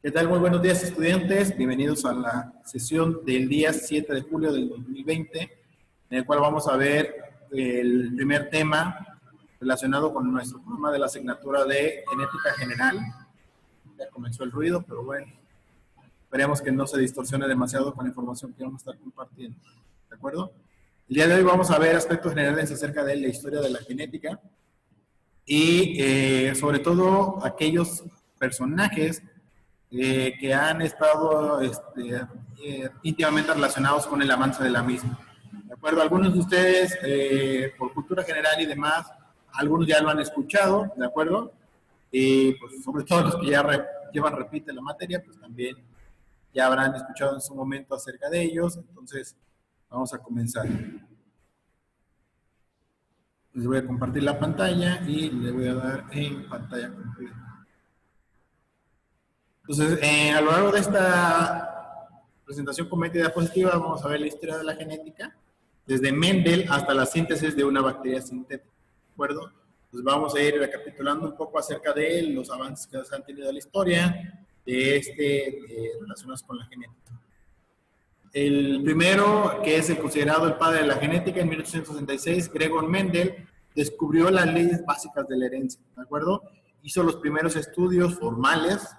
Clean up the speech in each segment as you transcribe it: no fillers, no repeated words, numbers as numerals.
¿Qué tal? Muy buenos días, estudiantes. Bienvenidos a la sesión del día 7 de julio del 2020, en el cual vamos a ver el primer tema relacionado con nuestro programa de la asignatura de Genética General. Ya comenzó el ruido, pero bueno, esperemos que no se distorsione demasiado con la información que vamos a estar compartiendo. ¿De acuerdo? El día de hoy vamos a ver aspectos generales acerca de la historia de la genética y sobre todo aquellos personajes que han estado íntimamente relacionados con el avance de la misma. ¿De acuerdo? Algunos de ustedes, por cultura general y demás, algunos ya lo han escuchado, ¿de acuerdo? Y pues sobre todo los que ya repite la materia, pues también ya habrán escuchado en su momento acerca de ellos. Entonces, vamos a comenzar. Les voy a compartir la pantalla y le voy a dar en pantalla completa. Entonces, a lo largo de esta presentación con método diapositiva vamos a ver la historia de la genética, desde Mendel hasta la síntesis de una bacteria sintética, ¿de acuerdo? Entonces vamos a ir recapitulando un poco acerca de los avances que se han tenido en la historia, relacionados con la genética. El primero, que es el considerado el padre de la genética, en 1866, Gregor Mendel descubrió las leyes básicas de la herencia, ¿de acuerdo? Hizo los primeros estudios formales,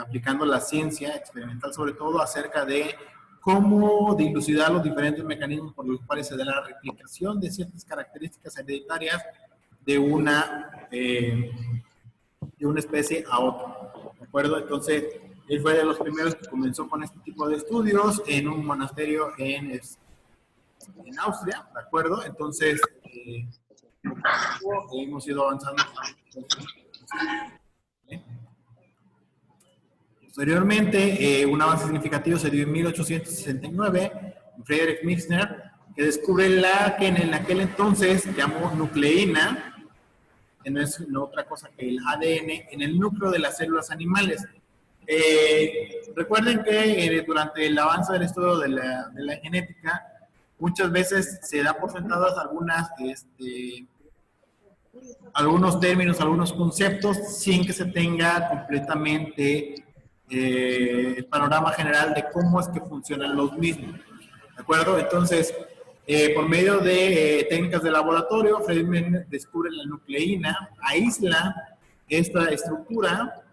aplicando la ciencia experimental sobre todo acerca de cómo dilucidar los diferentes mecanismos por los cuales se da la replicación de ciertas características hereditarias de una especie a otra, ¿de acuerdo? Entonces, él fue de los primeros que comenzó con este tipo de estudios en un monasterio en Austria, ¿de acuerdo? Entonces, hemos ido avanzando. Posteriormente, un avance significativo se dio en 1869, Friedrich Mixner, que descubre la que en aquel entonces llamó nucleína, que no es otra cosa que el ADN, en el núcleo de las células animales. Recuerden que durante el avance del estudio de la genética, muchas veces se da por sentadas algunos términos, algunos conceptos, sin que se tenga completamente el panorama general de cómo es que funcionan los mismos. ¿De acuerdo? Entonces, por medio de técnicas de laboratorio, Friedman descubre la nucleína, aísla esta estructura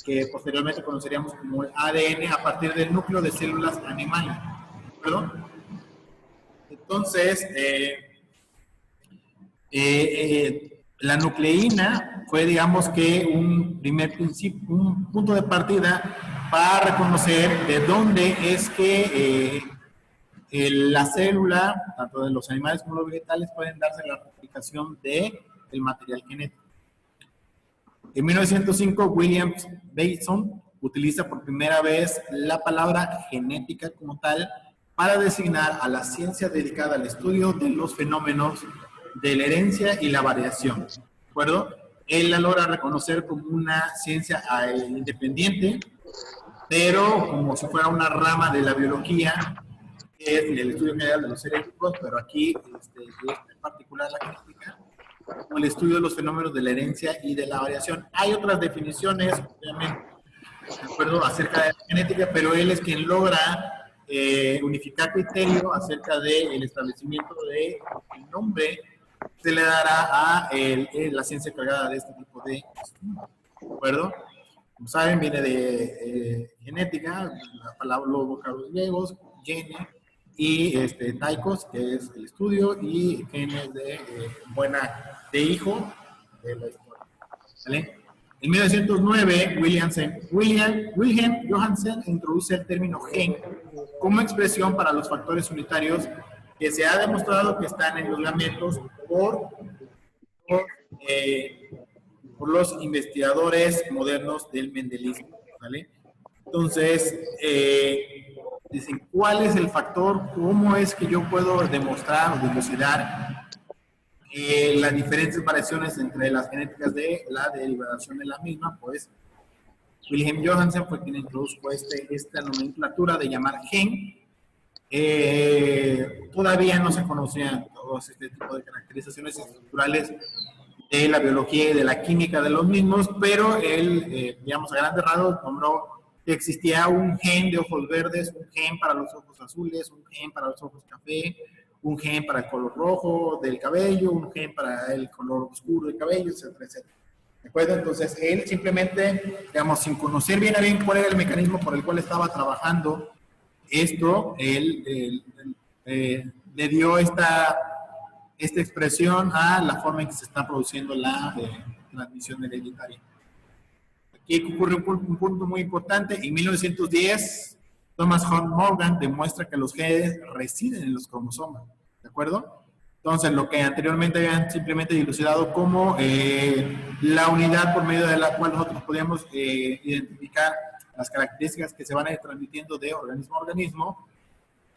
que posteriormente conoceríamos como el ADN a partir del núcleo de células animales. ¿De acuerdo? Entonces, la nucleína fue, digamos que, un primer principio, un punto de partida para reconocer de dónde es que la célula, tanto de los animales como los vegetales, pueden darse la replicación del material genético. En 1905, William Bateson utiliza por primera vez la palabra genética como tal para designar a la ciencia dedicada al estudio de los fenómenos de la herencia y la variación. ¿De acuerdo? Él la logra reconocer como una ciencia independiente, pero como si fuera una rama de la biología, que es el estudio general de los seres vivos, pero aquí, en particular la genética, como el estudio de los fenómenos de la herencia y de la variación. Hay otras definiciones, obviamente, de acuerdo, acerca de la genética, pero él es quien logra unificar criterio acerca del establecimiento del nombre que se le dará a la ciencia encargada de este tipo de estudios. ¿De acuerdo? Como saben, viene de genética, la palabra, los vocablos griegos, gene, y taikos, que es el estudio, y genes de hijo de la historia. ¿Vale? En 1909, Wilhelm Johannsen introduce el término gen como expresión para los factores unitarios que se ha demostrado que están en los gametos por los investigadores modernos del mendelismo. ¿Vale? Entonces, dicen, ¿cuál es el factor? ¿Cómo es que yo puedo demostrar o dilucidar las diferentes variaciones entre las genéticas de la derivación de la misma? Pues Wilhelm Johannsen fue quien introdujo esta nomenclatura de llamar gen. Todavía no se conocían todos este tipo de caracterizaciones estructurales de la biología y de la química de los mismos, pero él, digamos, a grandes rasgos nombró que existía un gen de ojos verdes, un gen para los ojos azules, un gen para los ojos café, un gen para el color rojo del cabello, un gen para el color oscuro del cabello, etcétera, etcétera. ¿De acuerdo? Entonces, él simplemente, digamos, sin conocer bien a bien cuál era el mecanismo por el cual estaba trabajando esto, él le dio esta expresión a la forma en que se está produciendo la transmisión hereditaria. Aquí ocurre un punto muy importante. En 1910, Thomas Hunt Morgan demuestra que los genes residen en los cromosomas. ¿De acuerdo? Entonces, lo que anteriormente habían simplemente dilucidado como la unidad por medio de la cual nosotros podíamos identificar las características que se van a ir transmitiendo de organismo a organismo,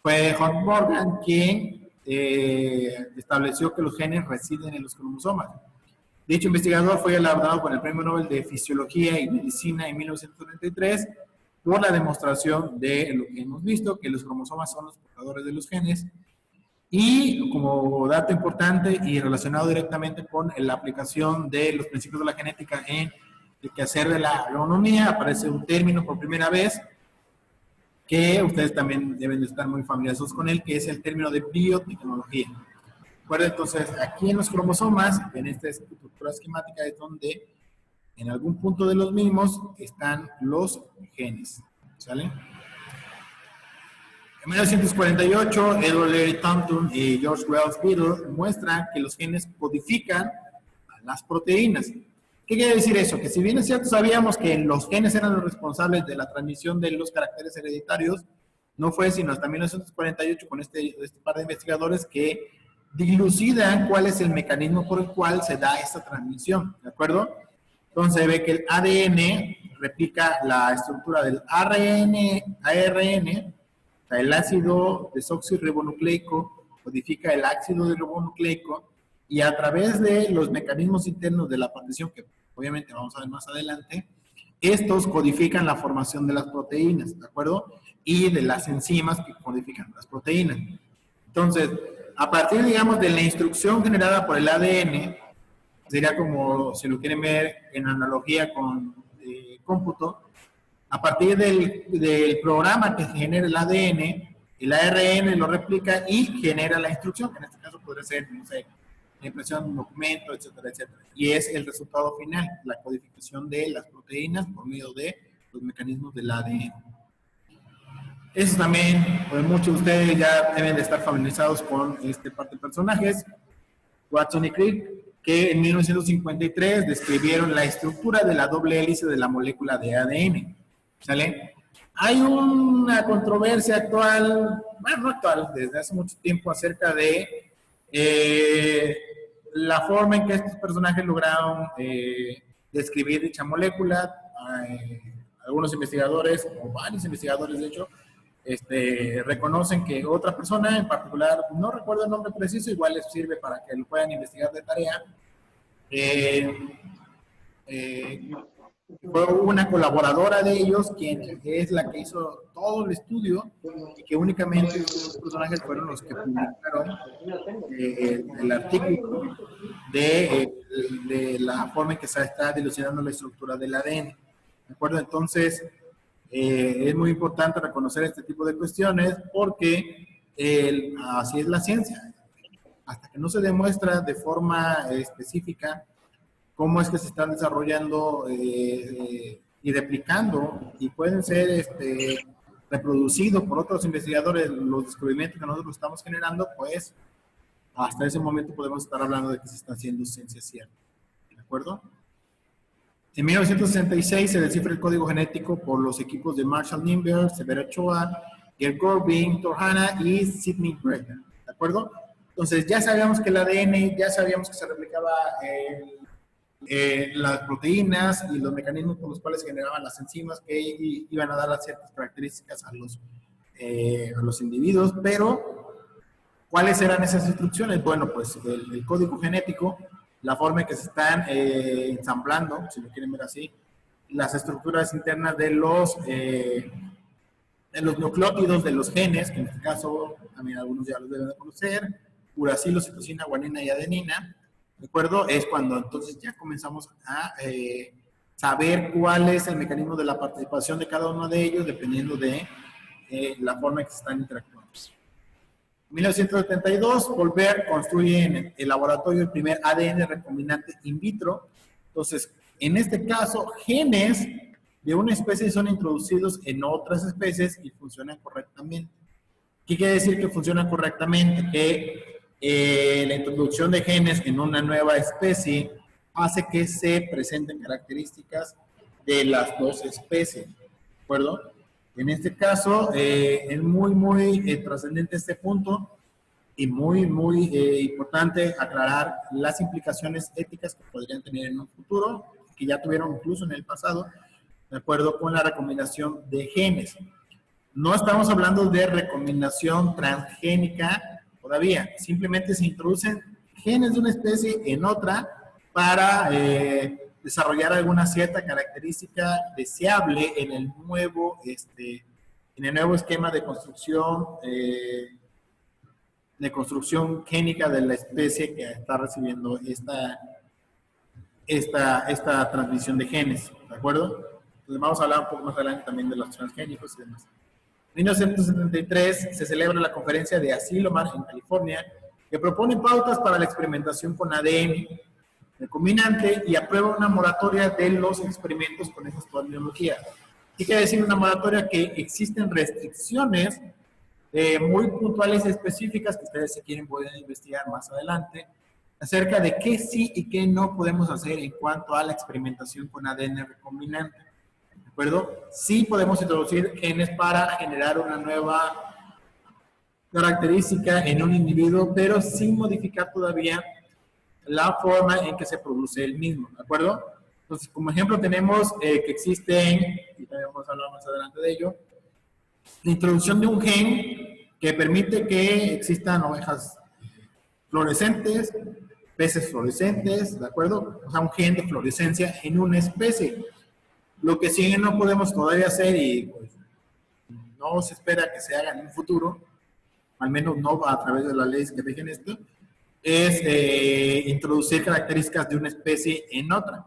fue Hunt Morgan quien estableció que los genes residen en los cromosomas. Dicho investigador fue galardonado con el Premio Nobel de Fisiología y Medicina en 1933 por la demostración de lo que hemos visto, que los cromosomas son los portadores de los genes. Y como dato importante y relacionado directamente con la aplicación de los principios de la genética en el quehacer de la agronomía, aparece un término por primera vez que ustedes también deben de estar muy familiarizados con él, que es el término de biotecnología. Bueno, entonces, aquí en los cromosomas, en esta estructura esquemática, es donde en algún punto de los mismos están los genes. ¿Sale? En 1948, Edward Leary Thornton y George Wells Beadle muestran que los genes codifican a las proteínas. ¿Qué quiere decir eso? Que si bien es cierto, sabíamos que los genes eran los responsables de la transmisión de los caracteres hereditarios, no fue sino hasta 1948 con este par de investigadores que dilucidan cuál es el mecanismo por el cual se da esta transmisión, ¿de acuerdo? Entonces ve que el ADN replica la estructura del ARN, el ácido desoxirribonucleico codifica el ácido ribonucleico y a través de los mecanismos internos de la partición, que obviamente vamos a ver más adelante, estos codifican la formación de las proteínas, ¿de acuerdo? Y de las enzimas que codifican las proteínas. Entonces, a partir, digamos, de la instrucción generada por el ADN, sería como, si lo quieren ver en analogía con cómputo, a partir del programa que genera el ADN, el ARN lo replica y genera la instrucción, que en este caso podría ser, no sé, la impresión de un documento, etcétera, etcétera. Y es el resultado final, la codificación de las proteínas por medio de los mecanismos del ADN. Eso también, pues muchos de ustedes ya deben de estar familiarizados con este parte de personajes. Watson y Crick, que en 1953 describieron la estructura de la doble hélice de la molécula de ADN. ¿Sale? Hay una controversia actual, bueno, no actual, desde hace mucho tiempo acerca de la forma en que estos personajes lograron describir dicha molécula. Algunos investigadores, o varios investigadores de hecho, reconocen que otra persona en particular, no recuerdo el nombre preciso, igual les sirve para que lo puedan investigar de tarea, fue una colaboradora de ellos quien es la que hizo todo el estudio y que únicamente los personajes fueron los que publicaron el artículo de la forma en que se está dilucidando la estructura del ADN. ¿De acuerdo? Entonces, es muy importante reconocer este tipo de cuestiones porque así es la ciencia. Hasta que no se demuestra de forma específica cómo es que se están desarrollando y replicando y pueden ser reproducidos por otros investigadores los descubrimientos que nosotros estamos generando, pues hasta ese momento podemos estar hablando de que se está haciendo ciencia cierta. ¿De acuerdo? En 1966 se descifra el código genético por los equipos de Marshall Nimber, Severo Ochoa, Gerd Corbin, Thor Hanna y Sidney Bretner. ¿De acuerdo? Entonces ya sabíamos que el ADN, ya sabíamos que se replicaba las proteínas y los mecanismos por los cuales se generaban las enzimas que iban a dar ciertas características a los individuos, pero ¿cuáles eran esas instrucciones? Bueno, pues el código genético, la forma en que se están ensamblando, si lo quieren ver así, las estructuras internas de los nucleótidos de los genes, que en este caso también algunos ya los deben de conocer, uracilo, citosina, guanina y adenina. ¿de acuerdo? Es cuando entonces ya comenzamos a saber cuál es el mecanismo de la participación de cada uno de ellos, dependiendo de la forma en que se están interactuando. En 1972, Volver construye en el laboratorio el primer ADN recombinante in vitro. Entonces, en este caso, genes de una especie son introducidos en otras especies y funcionan correctamente. ¿Qué quiere decir que funcionan correctamente? Que la introducción de genes en una nueva especie hace que se presenten características de las dos especies, ¿de acuerdo? En este caso, es muy trascendente este punto y muy importante aclarar las implicaciones éticas que podrían tener en un futuro, que ya tuvieron incluso en el pasado, de acuerdo con la recombinación de genes. No estamos hablando de recombinación transgénica todavía, simplemente se introducen genes de una especie en otra para desarrollar alguna cierta característica deseable en el nuevo esquema de construcción génica de la especie que está recibiendo esta transmisión de genes, ¿de acuerdo? Entonces vamos a hablar un poco más adelante también de los transgénicos y demás. En 1973 se celebra la conferencia de Asilomar en California, que propone pautas para la experimentación con ADN recombinante y aprueba una moratoria de los experimentos con esas tecnologías. ¿Qué quiere decir una moratoria? Que existen restricciones muy puntuales y específicas que ustedes, si quieren, pueden investigar más adelante acerca de qué sí y qué no podemos hacer en cuanto a la experimentación con ADN recombinante. ¿De acuerdo? Sí podemos introducir genes para generar una nueva característica en un individuo, pero sin modificar todavía la forma en que se produce el mismo, ¿de acuerdo? Entonces, como ejemplo tenemos que existen, y también vamos a hablar más adelante de ello, la introducción de un gen que permite que existan ovejas fluorescentes, peces fluorescentes, ¿de acuerdo? O sea, un gen de fluorescencia en una especie. Lo que sí no podemos todavía hacer y pues, no se espera que se haga en un futuro, al menos no a través de las leyes que rigen esto, es introducir características de una especie en otra,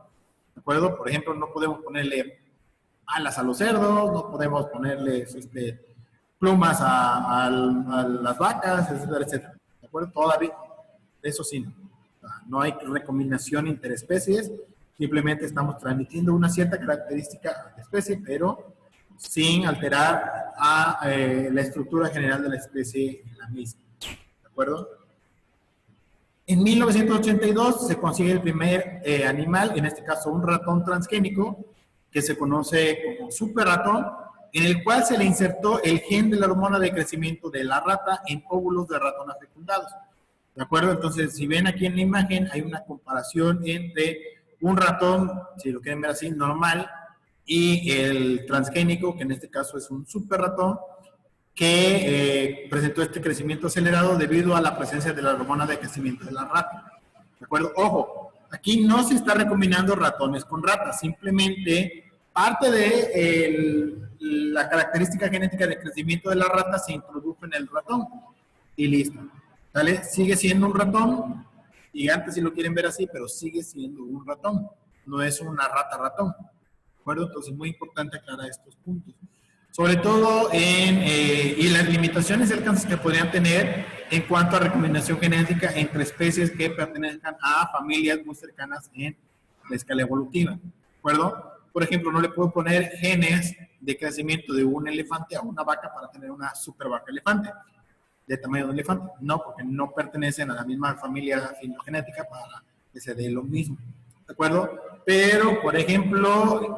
¿de acuerdo? Por ejemplo, no podemos ponerle alas a los cerdos, no podemos ponerle plumas a las vacas, etcétera, etcétera, ¿de acuerdo? Todavía, eso sí, no hay recombinación interespecies, simplemente estamos transmitiendo una cierta característica de especie, pero sin alterar a la estructura general de la especie en la misma, ¿de acuerdo? En 1982 se consigue el primer animal, en este caso un ratón transgénico, que se conoce como super ratón, en el cual se le insertó el gen de la hormona de crecimiento de la rata en óvulos de ratones fecundados. ¿De acuerdo? Entonces, si ven aquí en la imagen, hay una comparación entre un ratón, si lo quieren ver así, normal, y el transgénico, que en este caso es un super ratón, que presentó este crecimiento acelerado debido a la presencia de la hormona de crecimiento de la rata. ¿De acuerdo? Ojo, aquí no se está recombinando ratones con ratas, simplemente parte de la característica genética de crecimiento de la rata se introdujo en el ratón y listo. ¿Vale? Sigue siendo un ratón, gigante si lo quieren ver así, pero sigue siendo un ratón, no es una rata ratón. ¿De acuerdo? Entonces es muy importante aclarar estos puntos. Sobre todo y las limitaciones y alcances que podrían tener en cuanto a recombinación genética entre especies que pertenezcan a familias muy cercanas en la escala evolutiva. ¿De acuerdo? Por ejemplo, no le puedo poner genes de crecimiento de un elefante a una vaca para tener una super vaca elefante de tamaño de elefante. No, porque no pertenecen a la misma familia filogenética para que se dé lo mismo. ¿De acuerdo? Pero, por ejemplo,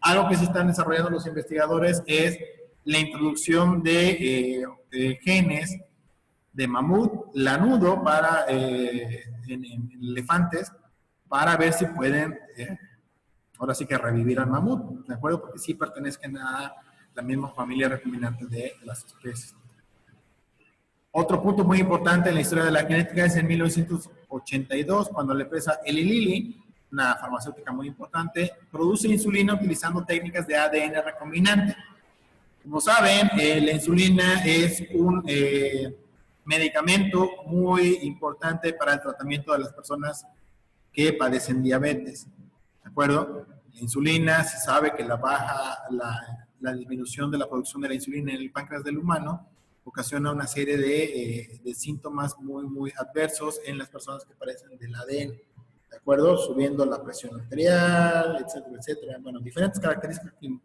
algo que se están desarrollando los investigadores es la introducción de genes de mamut lanudo para, en elefantes para ver si pueden, ahora sí que revivir al mamut, ¿de acuerdo? Porque sí pertenecen a la misma familia recombinante de las especies. Otro punto muy importante en la historia de la genética es en 1982, cuando la empresa Eli Lilly, una farmacéutica muy importante, produce insulina utilizando técnicas de ADN recombinante. Como saben, la insulina es medicamento muy importante para el tratamiento de las personas que padecen diabetes, ¿de acuerdo? La insulina, se sabe que la disminución de la producción de la insulina en el páncreas del humano ocasiona una serie de síntomas muy, muy adversos en las personas que padecen del ADN, ¿de acuerdo? Subiendo la presión arterial, etcétera, etcétera. Bueno, diferentes características que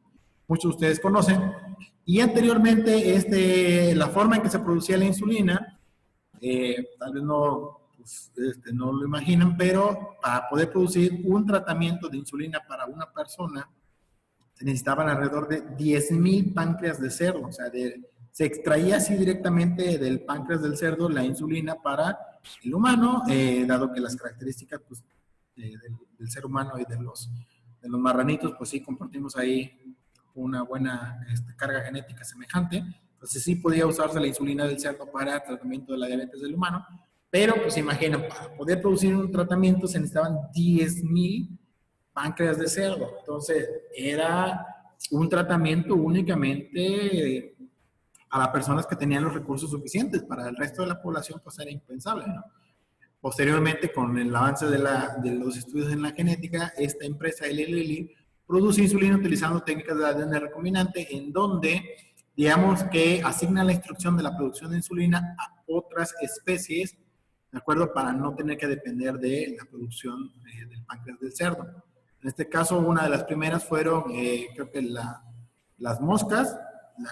muchos de ustedes conocen. Y anteriormente, la forma en que se producía la insulina, tal vez no lo imaginan, pero para poder producir un tratamiento de insulina para una persona, se necesitaban alrededor de 10,000 páncreas de cerdo. O sea, se extraía así directamente del páncreas del cerdo la insulina para el humano, dado que las características pues, del ser humano y de los marranitos, pues sí compartimos ahí una buena carga genética semejante. Entonces sí podía usarse la insulina del cerdo para el tratamiento de la diabetes del humano, pero pues imaginen, para poder producir un tratamiento se necesitaban 10,000 páncreas de cerdo. Entonces era un tratamiento únicamente a las personas que tenían los recursos suficientes. Para el resto de la población pues era impensable, ¿no? Posteriormente, con el avance de los estudios en la genética, esta empresa, Eli Lilly, produce insulina utilizando técnicas de ADN recombinante, en donde, digamos que asigna la instrucción de la producción de insulina a otras especies, ¿de acuerdo? Para no tener que depender de la producción del páncreas del cerdo. En este caso, una de las primeras fueron, creo que las moscas, la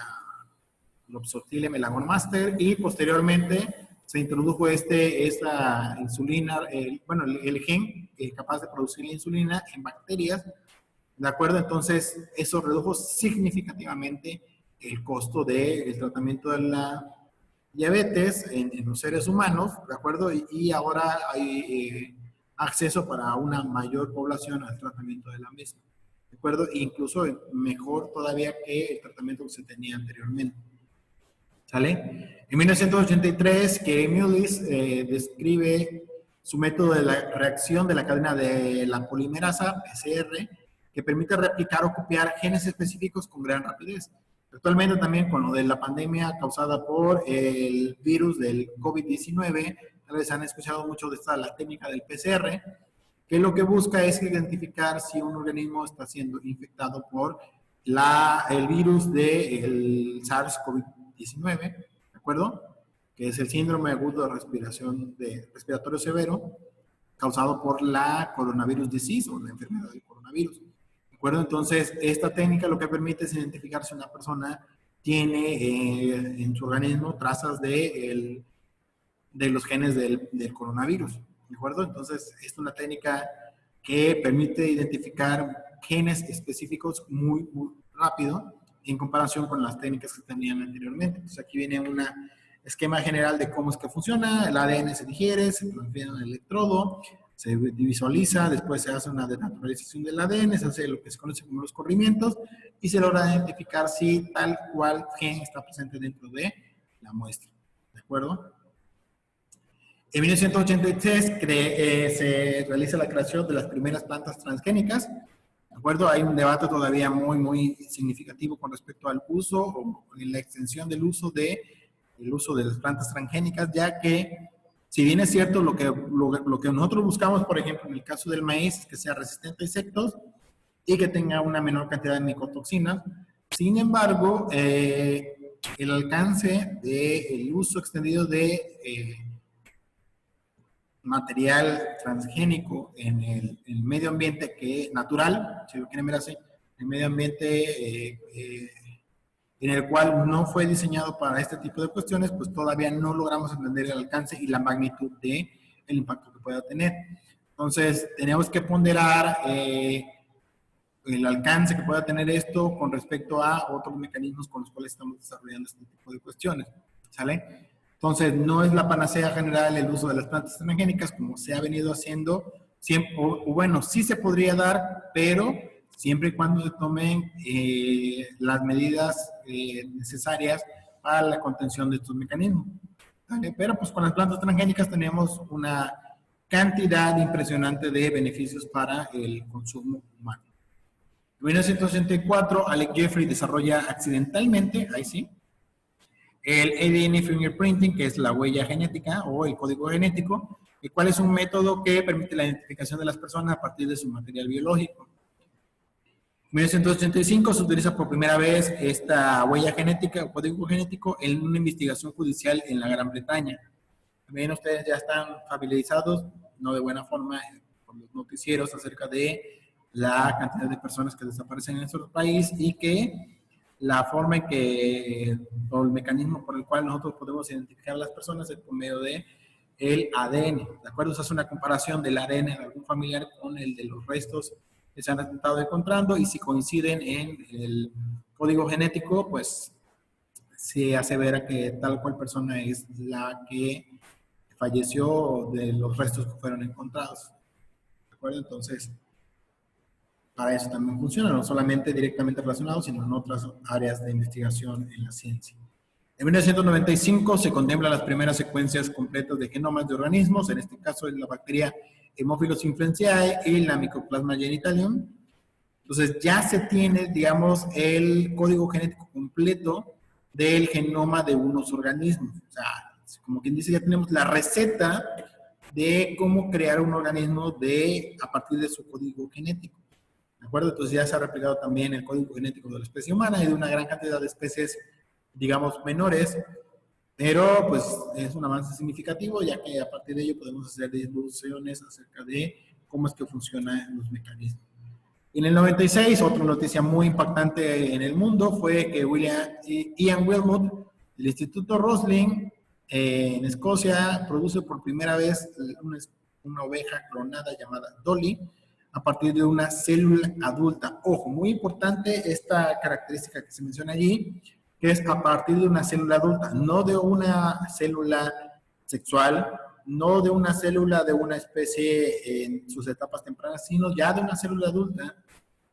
Lopsotile melanogaster, y posteriormente se introdujo esta insulina, el gen capaz de producir la insulina en bacterias, ¿de acuerdo? Entonces, eso redujo significativamente el costo del tratamiento de la diabetes en los seres humanos, ¿de acuerdo? Y ahora hay acceso para una mayor población al tratamiento de la misma, ¿de acuerdo? E incluso mejor todavía que el tratamiento que se tenía anteriormente. ¿Sale? En 1983, Kerry Mullis describe su método de la reacción de la cadena de la polimerasa, PCR, que permite replicar o copiar genes específicos con gran rapidez. Actualmente también con lo de la pandemia causada por el virus del COVID-19, tal vez han escuchado mucho de la técnica del PCR, que lo que busca es identificar si un organismo está siendo infectado por el virus del SARS-CoV-19, ¿de acuerdo? Que es el síndrome agudo de respiratorio severo causado por la coronavirus disease o la enfermedad del coronavirus, ¿de acuerdo? Entonces, esta técnica lo que permite es identificar si una persona tiene en su organismo trazas de los genes del coronavirus, ¿de acuerdo? Entonces, es una técnica que permite identificar genes específicos muy, muy rápido en comparación con las técnicas que tenían anteriormente. Entonces, aquí viene un esquema general de cómo es que funciona. El ADN se digiere, se transfiere en el electrodo, se visualiza, después se hace una denaturalización del ADN, se hace lo que se conoce como los corrimientos y se logra identificar si tal cual gen está presente dentro de la muestra, ¿de acuerdo? En 1983 se realiza la creación de las primeras plantas transgénicas, ¿de acuerdo? Hay un debate todavía muy, muy significativo con respecto al uso o la extensión del uso de las plantas transgénicas, ya que, si bien es cierto, lo que nosotros buscamos, por ejemplo, en el caso del maíz, es que sea resistente a insectos y que tenga una menor cantidad de micotoxinas. Sin embargo, el alcance del uso extendido de material transgénico en el medio ambiente natural, si lo quieren ver así, el medio ambiente en el cual no fue diseñado para este tipo de cuestiones, pues todavía no logramos entender el alcance y la magnitud del impacto que pueda tener. Entonces, tenemos que ponderar el alcance que pueda tener esto con respecto a otros mecanismos con los cuales estamos desarrollando este tipo de cuestiones, ¿sale? Entonces, no es la panacea general el uso de las plantas transgénicas como se ha venido haciendo, siempre, o bueno, sí se podría dar, pero siempre y cuando se tomen las medidas necesarias para la contención de estos mecanismos, ¿vale? Pero pues con las plantas transgénicas tenemos una cantidad impresionante de beneficios para el consumo humano. En 1984, Alec Jeffrey desarrolla accidentalmente, ahí sí, el ADN fingerprinting, que es la huella genética o el código genético, el cual es un método que permite la identificación de las personas a partir de su material biológico. En 1985 se utiliza por primera vez esta huella genética o código genético en una investigación judicial en la Gran Bretaña. También ustedes ya están familiarizados, no de buena forma, por los noticieros acerca de la cantidad de personas que desaparecen en nuestro país y que la forma en que, o el mecanismo por el cual nosotros podemos identificar a las personas es por medio de el ADN, ¿de acuerdo? Se hace una comparación del ADN de algún familiar con el de los restos que se han estado encontrando y si coinciden en el código genético, pues se asevera que tal cual persona es la que falleció de los restos que fueron encontrados, ¿de acuerdo? Entonces, para eso también funciona, no solamente directamente relacionado, sino en otras áreas de investigación en la ciencia. En 1995 se contemplan las primeras secuencias completas de genomas de organismos, en este caso es la bacteria Haemophilus influenzae y la Mycoplasma genitalium. Entonces ya se tiene, digamos, el código genético completo del genoma de unos organismos. O sea, como quien dice, ya tenemos la receta de cómo crear un organismo a partir de su código genético. ¿De acuerdo? Entonces ya se ha replicado también el código genético de la especie humana y de una gran cantidad de especies, digamos, menores, pero pues es un avance significativo, ya que a partir de ello podemos hacer deducciones acerca de cómo es que funcionan los mecanismos. En el 96, otra noticia muy impactante en el mundo fue que Ian Wilmot, del Instituto Roslin, en Escocia, produce por primera vez una oveja clonada llamada Dolly, a partir de una célula adulta. Ojo, muy importante esta característica que se menciona allí, que es a partir de una célula adulta, no de una célula sexual, no de una célula de una especie en sus etapas tempranas, sino ya de una célula adulta,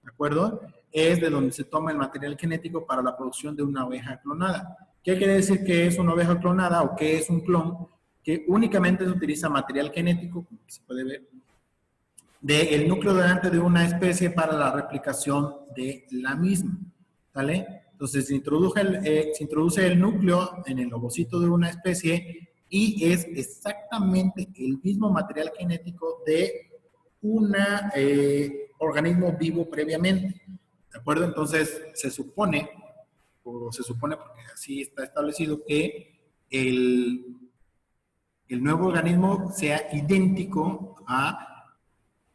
¿de acuerdo? Es de donde se toma el material genético para la producción de una oveja clonada. ¿Qué quiere decir que es una oveja clonada o qué es un clon? Que únicamente se utiliza material genético, como se puede ver, del núcleo delante de una especie para la replicación de la misma, ¿vale? Entonces se introduce el núcleo en el ovocito de una especie y es exactamente el mismo material genético de un organismo vivo previamente, ¿de acuerdo? Entonces se supone porque así está establecido, que el nuevo organismo sea idéntico a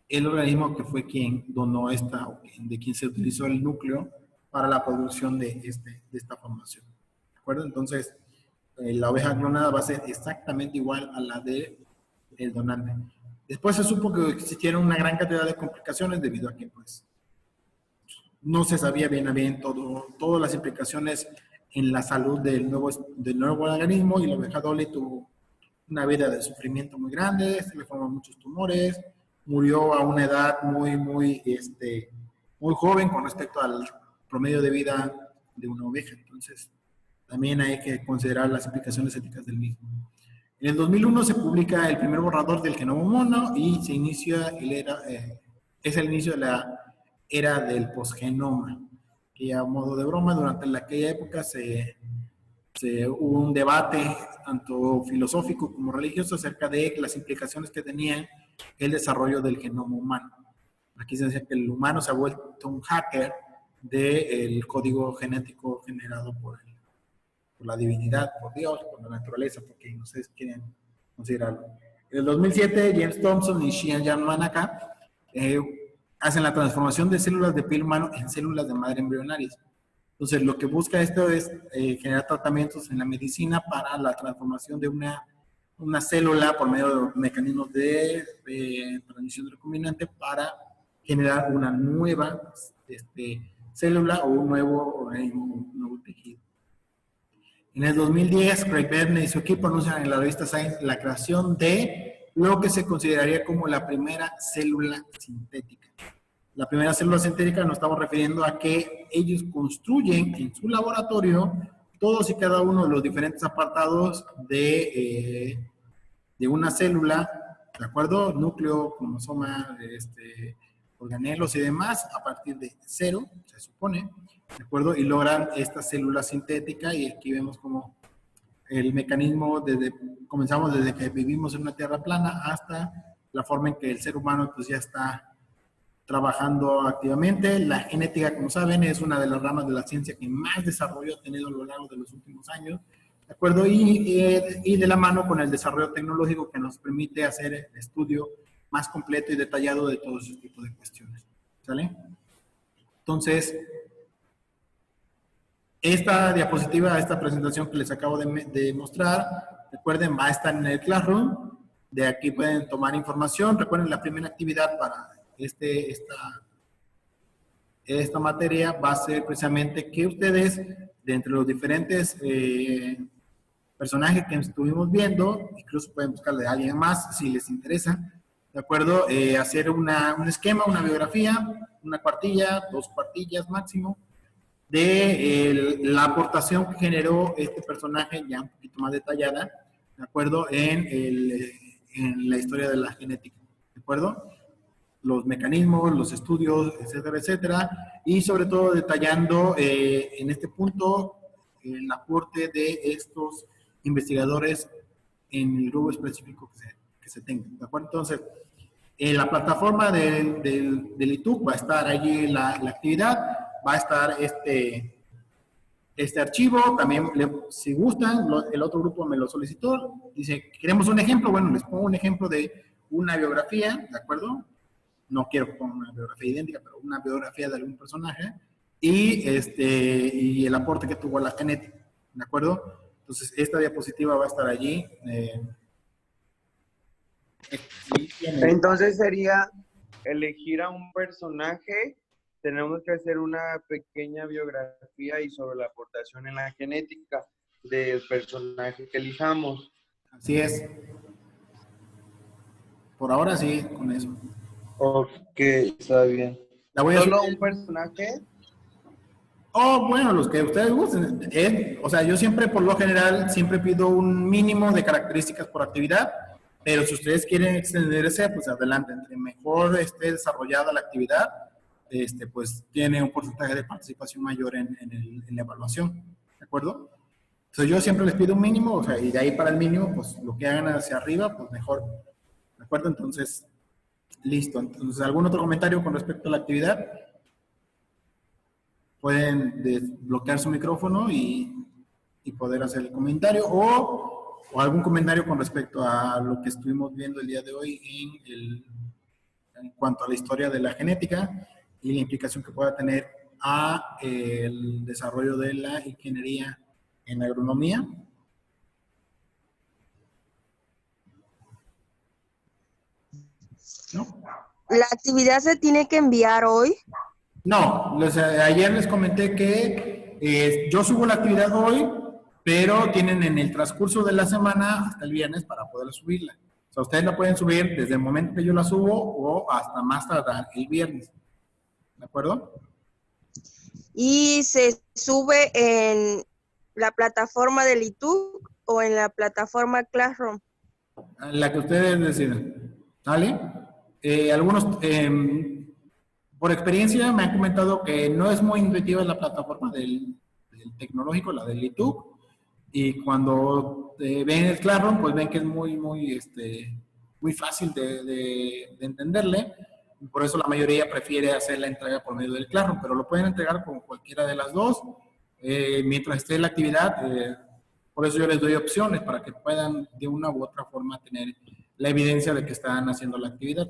el organismo que fue quien donó de quien se utilizó el núcleo para la producción de esta formación. ¿De acuerdo? Entonces, la oveja clonada va a ser exactamente igual a la del donante. Después se supo que existieron una gran cantidad de complicaciones debido a que, pues, no se sabía bien a bien todas las implicaciones en la salud del nuevo organismo y la oveja Dolly tuvo una vida de sufrimiento muy grande, se le forman muchos tumores, murió a una edad muy joven con respecto al promedio de vida de una oveja. Entonces, también hay que considerar las implicaciones éticas del mismo. En el 2001 se publica el primer borrador del genoma humano y se inicia es el inicio de la era del posgenoma, que a modo de broma, durante aquella época hubo un debate tanto filosófico como religioso acerca de las implicaciones que tenía el desarrollo del genoma humano. Aquí se dice que el humano se ha vuelto un hacker del código genético generado por la divinidad, por Dios, por la naturaleza, porque ustedes quieren considerarlo. En el 2007, James Thompson y Xian Yamanaka hacen la transformación de células de piel humano en células de madre embrionarias. Entonces, lo que busca esto es generar tratamientos en la medicina para la transformación de una célula por medio de mecanismos de transmisión recombinante para generar una nueva célula o un nuevo tejido. En el 2010, Craig Bennett y su equipo anuncian en la revista Science la creación de lo que se consideraría como la primera célula sintética. La primera célula sintética nos estamos refiriendo a que ellos construyen en su laboratorio todos y cada uno de los diferentes apartados de una célula, ¿de acuerdo? Núcleo, cromosoma, organelos y demás, a partir de cero, se supone, ¿de acuerdo? Y logran esta célula sintética y aquí vemos cómo el mecanismo, comenzamos desde que vivimos en una tierra plana hasta la forma en que el ser humano pues ya está trabajando activamente. La genética, como saben, es una de las ramas de la ciencia que más desarrollo ha tenido a lo largo de los últimos años, ¿de acuerdo? Y de la mano con el desarrollo tecnológico que nos permite hacer el estudio más completo y detallado de todos esos tipos de cuestiones, ¿sale? Entonces, esta diapositiva, esta presentación que les acabo de mostrar, recuerden, va a estar en el Classroom. De aquí pueden tomar información. Recuerden, la primera actividad para esta materia va a ser precisamente que ustedes, de entre los diferentes personajes que estuvimos viendo, incluso pueden buscarle a alguien más si les interesa, ¿de acuerdo? Hacer un esquema, una biografía, una cuartilla, 2 cuartillas máximo, de la aportación que generó este personaje ya un poquito más detallada, ¿de acuerdo? En la historia de la genética, ¿de acuerdo? Los mecanismos, los estudios, etcétera, etcétera, y sobre todo detallando en este punto el aporte de estos investigadores en el grupo específico que se tenga, ¿de acuerdo? Entonces, en la plataforma del YouTube va a estar allí la actividad, va a estar este archivo, también si gustan, el otro grupo me lo solicitó, dice, queremos un ejemplo, bueno, les pongo un ejemplo de una biografía, ¿de acuerdo? No quiero que ponga una biografía idéntica, pero una biografía de algún personaje, y el aporte que tuvo la genética, ¿de acuerdo? Entonces, esta diapositiva va a estar allí. Entonces sería elegir a un personaje, tenemos que hacer una pequeña biografía y sobre la aportación en la genética del personaje que elijamos. Así es. Por ahora sí, con eso. Ok, está bien. La voy a ¿Solo subir. un personaje? Oh, bueno, los que ustedes gusten. O sea, yo siempre, por lo general, siempre pido un mínimo de características por actividad, pero si ustedes quieren extenderse, pues adelante. Entre mejor esté desarrollada la actividad, pues tiene un porcentaje de participación mayor en la evaluación, ¿de acuerdo? Entonces yo siempre les pido un mínimo, o sea, y de ahí para el mínimo, pues lo que hagan hacia arriba, pues mejor, ¿de acuerdo? Entonces, listo. Entonces, ¿algún otro comentario con respecto a la actividad? Pueden desbloquear su micrófono y poder hacer el comentario o algún comentario con respecto a lo que estuvimos viendo el día de hoy en cuanto a la historia de la genética y la implicación que pueda tener a el desarrollo de la ingeniería en agronomía. ¿No? ¿La actividad se tiene que enviar hoy? No, ayer les comenté que yo subo la actividad hoy, pero tienen en el transcurso de la semana hasta el viernes para poder subirla. O sea, ustedes la pueden subir desde el momento que yo la subo o hasta más tardar el viernes. ¿De acuerdo? ¿Y se sube en la plataforma del YouTube o en la plataforma Classroom? La que ustedes decidan. ¿Vale? Algunos, por experiencia, me han comentado que no es muy intuitiva la plataforma del tecnológico, la del YouTube. Y cuando ven el Classroom, pues ven que es muy fácil de entenderle. Por eso la mayoría prefiere hacer la entrega por medio del Classroom, pero lo pueden entregar con cualquiera de las dos. Mientras esté la actividad, por eso yo les doy opciones para que puedan de una u otra forma tener la evidencia de que están haciendo la actividad.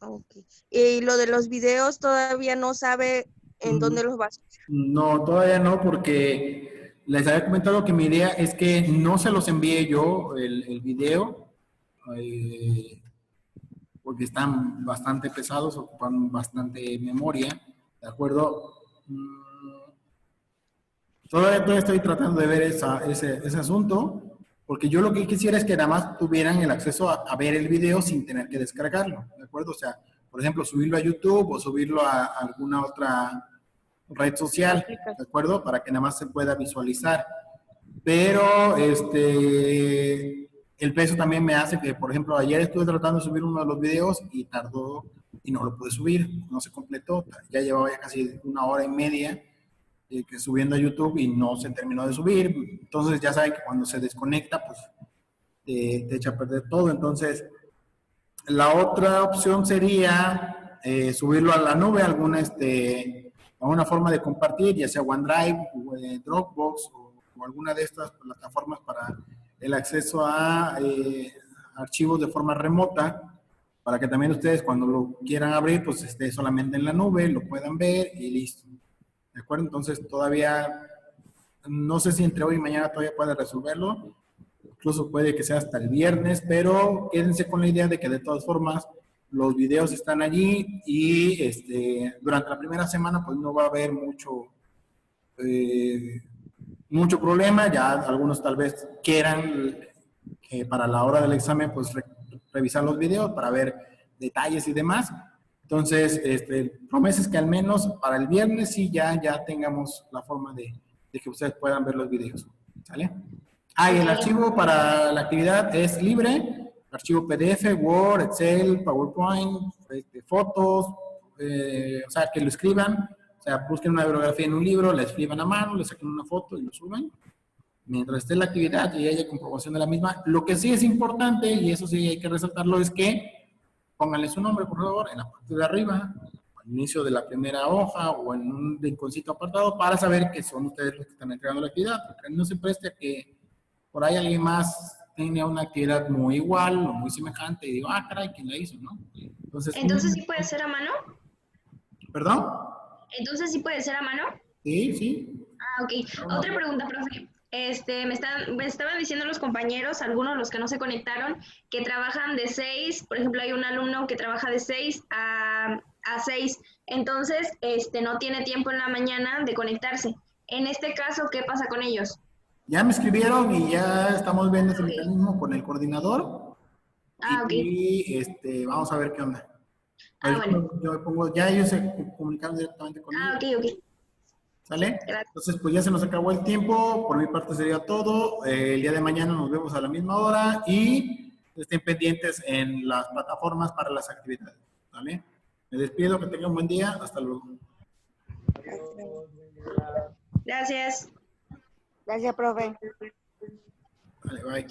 Okay. ¿Y lo de los videos todavía no sabe en dónde los va a subir? No, todavía no, porque les había comentado que mi idea es que no se los envíe yo el video, porque están bastante pesados, ocupan bastante memoria, ¿de acuerdo? Todavía estoy tratando de ver ese asunto, porque yo lo que quisiera es que nada más tuvieran el acceso a ver el video sin tener que descargarlo, ¿de acuerdo? O sea, por ejemplo, subirlo a YouTube o subirlo a alguna otra red social, ¿de acuerdo? Para que nada más se pueda visualizar. Pero el peso también me hace que, por ejemplo, ayer estuve tratando de subir uno de los videos y tardó y no lo pude subir, no se completó, ya llevaba ya casi 1 hora y media que subiendo a YouTube y no se terminó de subir. Entonces ya saben que cuando se desconecta, pues te echa a perder todo. Entonces, la otra opción sería subirlo a la nube, alguna forma de compartir, ya sea OneDrive, o, Dropbox o alguna de estas plataformas para el acceso a archivos de forma remota, para que también ustedes cuando lo quieran abrir, pues esté solamente en la nube, lo puedan ver y listo. ¿De acuerdo? Entonces todavía, no sé si entre hoy y mañana todavía puede resolverlo, incluso puede que sea hasta el viernes, pero quédense con la idea de que de todas formas los videos están allí y durante la primera semana pues no va a haber mucho problema. Ya algunos tal vez quieran para la hora del examen pues revisar los videos para ver detalles y demás. Entonces, promesa es que al menos para el viernes sí ya tengamos la forma de que ustedes puedan ver los videos. ¿Sale? Y el archivo para la actividad es libre. Archivo PDF, Word, Excel, PowerPoint, fotos, o sea, que lo escriban. O sea, busquen una bibliografía en un libro, la escriban a mano, le saquen una foto y lo suben. Mientras esté la actividad y haya comprobación de la misma. Lo que sí es importante, y eso sí hay que resaltarlo, es que pónganle su nombre, por favor, en la parte de arriba, al inicio de la primera hoja o en un rinconcito apartado para saber que son ustedes los que están entregando la actividad, porque no se preste a que por ahí alguien más tenga una actividad muy igual o muy semejante y digo, caray, ¿quién la hizo, no? Entonces, ¿sí puede ser a mano? ¿Perdón? Entonces, ¿sí puede ser a mano? Sí, sí. Ok. Otra pregunta, profe. Me estaban diciendo los compañeros, algunos los que no se conectaron, que trabajan de 6, por ejemplo, hay un alumno que trabaja de 6 a 6, entonces no tiene tiempo en la mañana de conectarse. En este caso, ¿qué pasa con ellos? Ya me escribieron y ya estamos viendo ese mecanismo con el coordinador. Ok. Y vamos a ver qué onda. Bueno. Yo pongo, ya ellos se comunicaron directamente conmigo. Ok. ¿Sale? Gracias. Entonces, pues ya se nos acabó el tiempo. Por mi parte sería todo. El día de mañana nos vemos a la misma hora y estén pendientes en las plataformas para las actividades. ¿Vale? Me despido, que tengan un buen día. Hasta luego. Gracias. Gracias, profe. Vale, bye.